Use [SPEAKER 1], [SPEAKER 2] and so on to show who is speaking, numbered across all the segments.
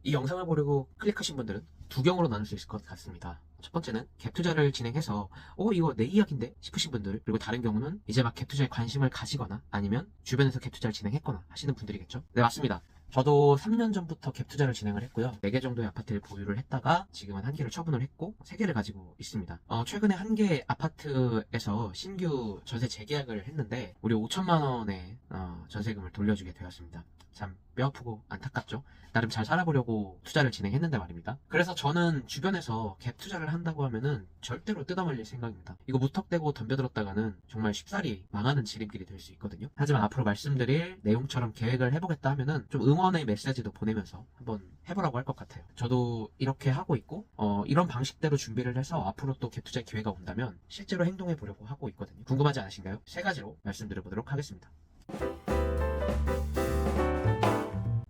[SPEAKER 1] 이 영상을 보려고 클릭하신 분들은 두 경우로 나눌 수 있을 것 같습니다. 첫 번째는 갭 투자를 진행해서 이거 내 이야기인데 싶으신 분들, 그리고 다른 경우는 이제 막 갭 투자에 관심을 가지거나 아니면 주변에서 갭 투자를 진행했거나 하시는 분들이겠죠. 네, 맞습니다. 저도 3년 전부터 갭 투자를 진행을 했고요. 4개 정도의 아파트를 보유를 했다가 지금은 1개를 처분을 했고 3개를 가지고 있습니다. 최근에 1개 아파트에서 신규 전세 재계약을 했는데 무려 5천만 원의 전세금을 돌려주게 되었습니다. 참 뼈아프고 안타깝죠. 나름 잘 살아보려고 투자를 진행했는데 말입니다. 그래서 저는 주변에서 갭 투자를 한다고 하면은 절대로 뜯어말릴 생각입니다. 이거 무턱대고 덤벼들었다가는 정말 쉽사리 망하는 지름길이 될 수 있거든요. 하지만 앞으로 말씀드릴 내용처럼 계획을 해보겠다 하면은 좀 응원의 메시지도 보내면서 한번 해보라고 할 것 같아요. 저도 이렇게 하고 있고 이런 방식대로 준비를 해서 앞으로 또 갭 투자 기회가 온다면 실제로 행동해 보려고 하고 있거든요. 궁금하지 않으신가요? 3가지로 말씀드려보도록 하겠습니다.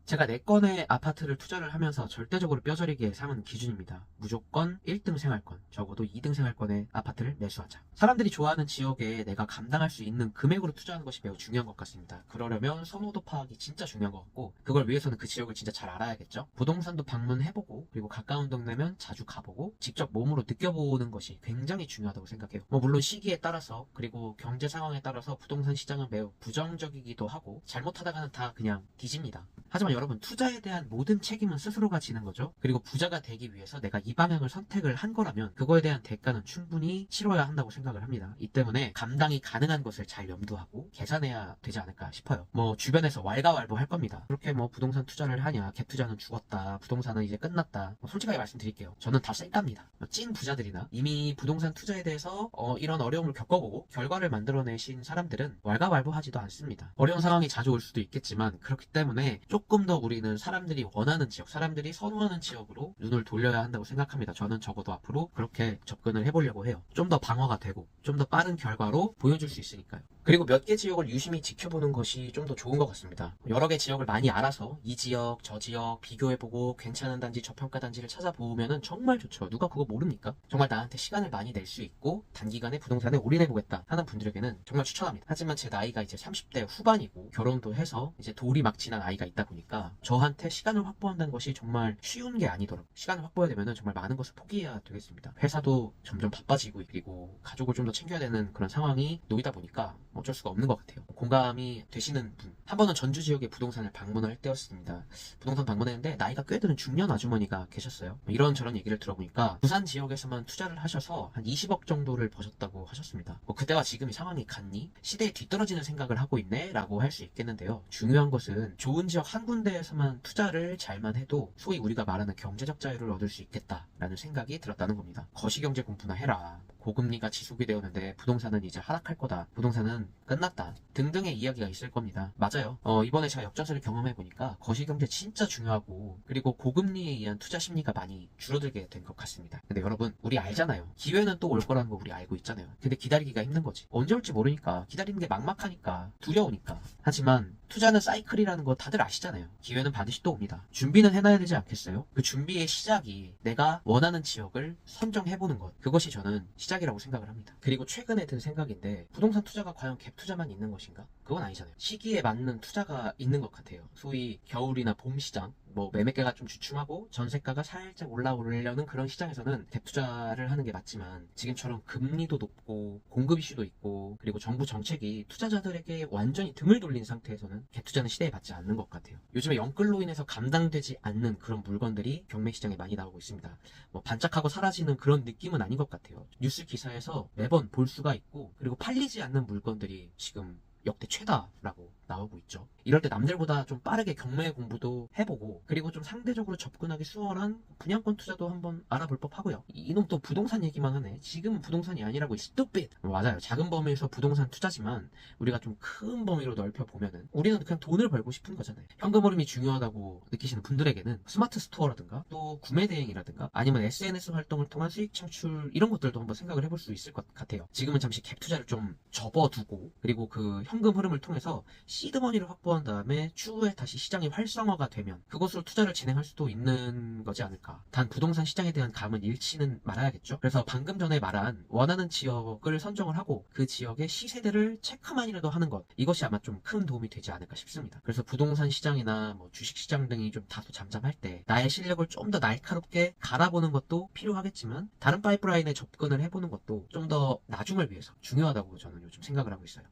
[SPEAKER 1] 제가 4건의 아파트를 투자를 하면서 절대적으로 뼈저리게 삼은 기준입니다. 무조건 1등 생활권, 적어도 2등 생활권의 아파트를 매수하자. 사람들이 좋아하는 지역에 내가 감당할 수 있는 금액으로 투자하는 것이 매우 중요한 것 같습니다. 그러려면 선호도 파악이 진짜 중요한 것 같고, 그걸 위해서는 그 지역을 진짜 잘 알아야겠죠. 부동산도 방문해보고, 그리고 가까운 동네면 자주 가보고 직접 몸으로 느껴보는 것이 굉장히 중요하다고 생각해요. 물론 시기에 따라서, 그리고 경제 상황에 따라서 부동산 시장은 매우 부정적이기도 하고 잘못하다가는 다 그냥 뒤집니다. 하지만 여러분, 투자에 대한 모든 책임은 스스로가 지는 거죠. 그리고 부자가 되기 위해서 내가 이 방향을 선택을 한 거라면 그거에 대한 대가는 충분히 치러야 한다고 생각을 합니다. 이 때문에 감당이 가능한 것을 잘 염두하고 계산해야 되지 않을까 싶어요. 주변에서 왈가왈부 할 겁니다. 그렇게 부동산 투자를 하냐, 갭 투자는 죽었다, 부동산은 이제 끝났다. 솔직하게 말씀드릴게요. 저는 다 쌩깝니다. 찐 부자들이나 이미 부동산 투자에 대해서 이런 어려움을 겪어보고 결과를 만들어내신 사람들은 왈가왈부하지도 않습니다. 어려운 상황이 자주 올 수도 있겠지만 그렇기 때문에 조금 더 우리는 사람들이 원하는 지역, 사람들이 선호하는 지역으로 눈을 돌려야 한다고 생각합니다. 저는 적어도 앞으로 그렇게 접근을 해보려고 해요. 좀 더 방어가 되고 좀 더 빠른 결과로 보여줄 수 있으니까요. 그리고 몇 개 지역을 유심히 지켜보는 것이 좀 더 좋은 것 같습니다. 여러 개 지역을 많이 알아서 이 지역, 저 지역 비교해보고 괜찮은 단지, 저평가 단지를 찾아보면 정말 좋죠. 누가 그거 모릅니까? 정말 나한테 시간을 많이 낼 수 있고 단기간에 부동산에 올인해보겠다 하는 분들에게는 정말 추천합니다. 하지만 제 나이가 이제 30대 후반이고 결혼도 해서 이제 돌이 막 지난 아이가 있다 보니까 저한테 시간을 확보한다는 것이 정말 쉬운 게 아니더라고요. 시간을 확보해야 되면 정말 많은 것을 포기해야 되겠습니다. 회사도 점점 바빠지고 그리고 가족을 좀 더 챙겨야 되는 그런 상황이 놓이다 보니까 어쩔 수가 없는 것 같아요. 공감이 되시는 분, 한 번은 전주 지역의 부동산을 방문할 때였습니다. 부동산 방문했는데 나이가 꽤 드는 중년 아주머니가 계셨어요. 이런저런 얘기를 들어보니까 부산 지역에서만 투자를 하셔서 한 20억 정도를 버셨다고 하셨습니다. 그때와 지금이 상황이 같니? 시대에 뒤떨어지는 생각을 하고 있네? 라고 할 수 있겠는데요. 중요한 것은 좋은 지역 한 군데에서만 투자를 잘만 해도 소위 우리가 말하는 경제적 자유를 얻을 수 있겠다라는 생각이 들었다는 겁니다. 거시경제 공부나 해라. 고금리가 지속이 되었는데 부동산은 이제 하락할 거다. 부동산은 끝났다. 등등의 이야기가 있을 겁니다. 맞아요. 이번에 제가 역전세를 경험해보니까 거시경제 진짜 중요하고 그리고 고금리에 의한 투자 심리가 많이 줄어들게 된 것 같습니다. 근데 여러분, 우리 알잖아요. 기회는 또 올 거라는 거 우리 알고 있잖아요. 근데 기다리기가 힘든 거지. 언제 올지 모르니까, 기다리는 게 막막하니까, 두려우니까. 하지만 투자는 사이클이라는 거 다들 아시잖아요. 기회는 반드시 또 옵니다. 준비는 해놔야 되지 않겠어요? 그 준비의 시작이 내가 원하는 지역을 선정해보는 것, 그것이 저는 시작이라고 생각을 합니다. 그리고 최근에 든 생각인데 부동산 투자가 과연 갭 투자만 있는 것인가? 그건 아니잖아요. 시기에 맞는 투자가 있는 것 같아요. 소위 겨울이나 봄 시장, 매매가가 좀 주춤하고 전세가가 살짝 올라오려는 그런 시장에서는 갭 투자를 하는 게 맞지만 지금처럼 금리도 높고 공급 이슈도 있고 그리고 정부 정책이 투자자들에게 완전히 등을 돌린 상태에서는 갭 투자는 시대에 맞지 않는 것 같아요. 요즘에 연끌로 인해서 감당되지 않는 그런 물건들이 경매 시장에 많이 나오고 있습니다. 반짝하고 사라지는 그런 느낌은 아닌 것 같아요. 뉴스 기사에서 매번 볼 수가 있고 그리고 팔리지 않는 물건들이 지금 역대 최다라고 나오고 있죠. 이럴 때 남들보다 좀 빠르게 경매 공부도 해보고 그리고 좀 상대적으로 접근하기 수월한 분양권 투자도 한번 알아볼 법하고요. 이놈 또 부동산 얘기만 하네. 지금은 부동산이 아니라고, 이 stupid. 맞아요. 작은 범위에서 부동산 투자지만 우리가 좀 큰 범위로 넓혀보면은 우리는 그냥 돈을 벌고 싶은 거잖아요. 현금 흐름이 중요하다고 느끼시는 분들에게는 스마트 스토어라든가 또 구매 대행이라든가 아니면 SNS 활동을 통한 수익 창출, 이런 것들도 한번 생각을 해볼 수 있을 것 같아요. 지금은 잠시 갭 투자를 좀 접어두고 그리고 그 현금 흐름을 통해서 시드머니를 확보한 다음에 추후에 다시 시장이 활성화가 되면 그것으로 투자를 진행할 수도 있는 거지 않을까. 단 부동산 시장에 대한 감은 잃지는 말아야겠죠. 그래서 방금 전에 말한 원하는 지역을 선정을 하고 그 지역의 시세대를 체크만이라도 하는 것, 이것이 아마 좀 큰 도움이 되지 않을까 싶습니다. 그래서 부동산 시장이나 뭐 주식 시장 등이 좀 다소 잠잠할 때 나의 실력을 좀 더 날카롭게 갈아보는 것도 필요하겠지만 다른 파이프라인에 접근을 해보는 것도 좀 더 나중을 위해서 중요하다고 저는 요즘 생각을 하고 있어요.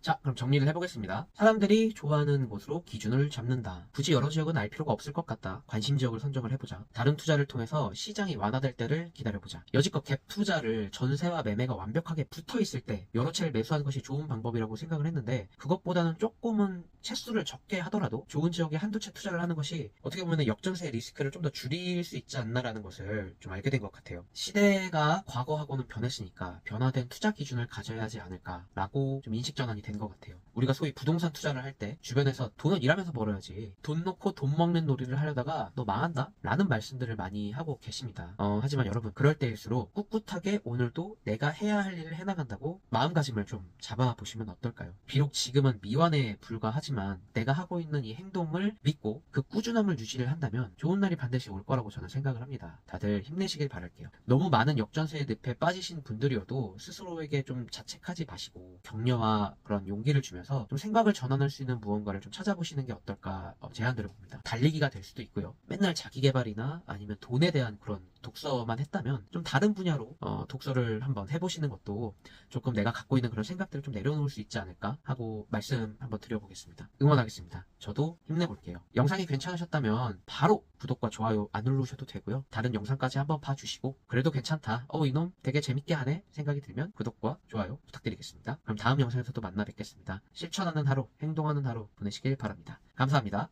[SPEAKER 1] 자, 그럼 정리를 해보겠습니다. 사람들이 좋아하는 곳으로 기준을 잡는다. 굳이 여러 지역은 알 필요가 없을 것 같다. 관심 지역을 선정을 해보자. 다른 투자를 통해서 시장이 완화될 때를 기다려보자. 여지껏 갭 투자를 전세와 매매가 완벽하게 붙어있을 때 여러 채를 매수하는 것이 좋은 방법이라고 생각을 했는데 그것보다는 조금은 채수를 적게 하더라도 좋은 지역에 한두 채 투자를 하는 것이 어떻게 보면 역전세의 리스크를 좀 더 줄일 수 있지 않나라는 것을 좀 알게 된 것 같아요. 시대가 과거하고는 변했으니까 변화된 투자 기준을 가져야 하지 않을까라고 좀 인식 전환이 된 것 같아요. 우리가 소위 부동산 투자를 할 때 주변에서 돈은 일하면서 벌어야지 돈 놓고 돈 먹는 놀이를 하려다가 너 망한다? 라는 말씀들을 많이 하고 계십니다. 하지만 여러분 그럴 때일수록 꿋꿋하게 오늘도 내가 해야 할 일을 해나간다고 마음가짐을 좀 잡아보시면 어떨까요? 비록 지금은 미완에 불과하지만 내가 하고 있는 이 행동을 믿고 그 꾸준함을 유지를 한다면 좋은 날이 반드시 올 거라고 저는 생각을 합니다. 다들 힘내시길 바랄게요. 너무 많은 역전세의 늪에 빠지신 분들이어도 스스로에게 좀 자책하지 마시고 격려와 그런 용기를 주면서 좀 생각을 전환할 수 있는 무언가를 좀 찾아보시는 게 어떨까 제안드려 봅니다. 달리기가 될 수도 있고요. 맨날 자기계발이나 아니면 돈에 대한 그런 독서만 했다면 좀 다른 분야로 독서를 한번 해보시는 것도 조금 내가 갖고 있는 그런 생각들을 좀 내려놓을 수 있지 않을까 하고 말씀 한번 드려보겠습니다. 응원하겠습니다. 저도 힘내볼게요. 영상이 괜찮으셨다면 바로 구독과 좋아요 안 누르셔도 되고요. 다른 영상까지 한번 봐주시고 그래도 괜찮다. 이놈 되게 재밌게 하네 생각이 들면 구독과 좋아요 부탁드리겠습니다. 그럼 다음 영상에서 또 만나 뵙겠습니다. 실천하는 하루, 행동하는 하루 보내시길 바랍니다. 감사합니다.